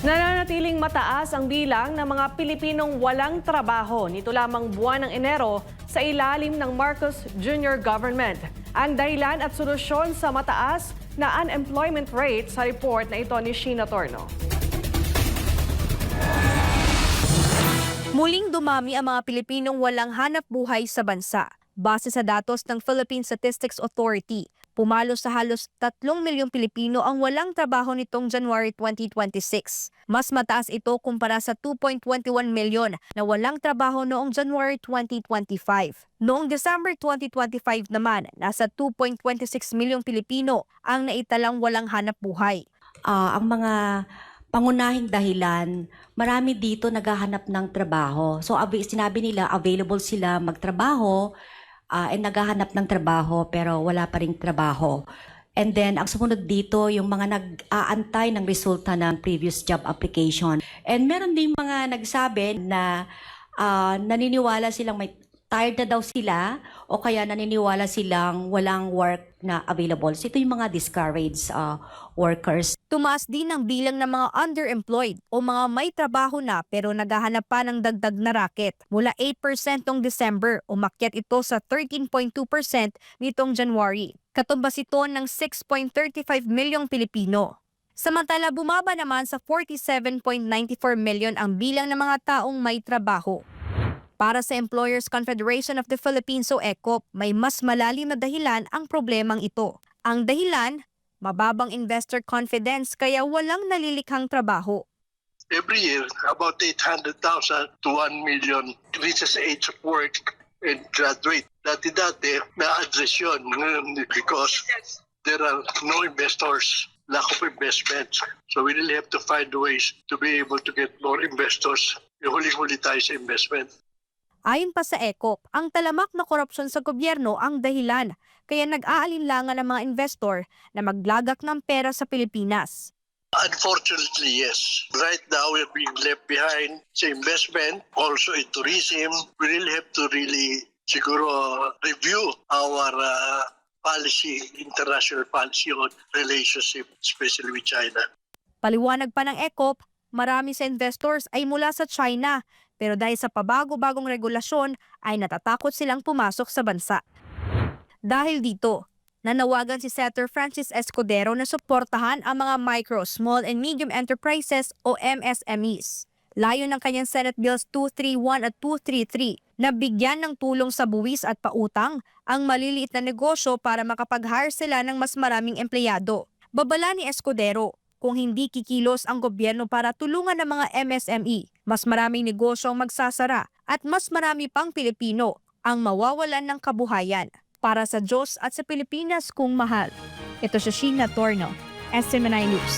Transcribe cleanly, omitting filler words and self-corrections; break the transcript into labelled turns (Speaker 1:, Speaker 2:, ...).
Speaker 1: Nananatiling mataas ang bilang ng mga Pilipinong walang trabaho nito lamang buwan ng Enero sa ilalim ng Marcos Jr. government. Ang dahilan at solusyon sa mataas na unemployment rate sa report na ito ni Sheena Torno.
Speaker 2: Muling dumami ang mga Pilipinong walang hanap buhay sa bansa. Base sa datos ng Philippine Statistics Authority, pumalo sa halos 3 milyong Pilipino ang walang trabaho nitong January 2026. Mas mataas ito kumpara sa 2.21 milyon na walang trabaho noong January 2025. Noong December 2025 naman, nasa 2.26 milyong Pilipino ang naitalang walang hanap buhay.
Speaker 3: Ang mga pangunahing dahilan, marami dito naghahanap ng trabaho. So sinabi nila available sila magtrabaho and naghahanap ng trabaho pero wala pa ring trabaho. And then ang sumunod dito yung mga nag-aantay ng resulta ng previous job application. And meron ding mga nagsabi na naniniwala silang may tired na daw sila o kaya naniniwala silang walang work na available. So ito yung mga discouraged workers.
Speaker 2: Tumaas din ang bilang ng mga underemployed o mga may trabaho na pero naghahanap pa ng dagdag na racket. Mula 8% noong December, umakyat ito sa 13.2% nitong January. Katumbas ito ng 6.35 milyong Pilipino. Samantala, bumaba naman sa 47.94 milyon ang bilang ng mga taong may trabaho. Para sa Employers Confederation of the Philippines o ECOP, may mas malalim na dahilan ang problemang ito. Ang dahilan, mababang investor confidence kaya walang nalilikhang trabaho.
Speaker 4: Every year, about 800,000 to 1 million reaches the age of work and graduate. Dati-dati, na-address yun because there are no investors, lack of investments. So we really have to find ways to be able to get more investors. Huli-huli tayo sa investment.
Speaker 2: Ayon pa sa ECOP, ang talamak na korupsyon sa gobyerno ang dahilan, kaya nag-aalinlangan ang mga investor na maglagak ng pera sa Pilipinas.
Speaker 4: Unfortunately, yes. Right now, we're being left behind sa investment, also in tourism. We really have to siguro review our policy, international policy on relationship, especially with China.
Speaker 2: Paliwanag pa ng ECOP, marami sa investors ay mula sa China, pero dahil sa pabago-bagong regulasyon ay natatakot silang pumasok sa bansa. Dahil dito, nanawagan si Senator Francis Escudero na suportahan ang mga micro, small and medium enterprises o MSMEs. Layo ng kanyang Senate Bills 231 at 233 na bigyan ng tulong sa buwis at pautang ang maliliit na negosyo para makapag-hire sila ng mas maraming empleyado. Babala ni Escudero, kung hindi kikilos ang gobyerno para tulungan ng mga MSME, mas maraming negosyo ang magsasara at mas marami pang Pilipino ang mawawalan ng kabuhayan. Para sa Diyos at sa Pilipinas kung mahal. Ito si Sheena Torno, SMNI News.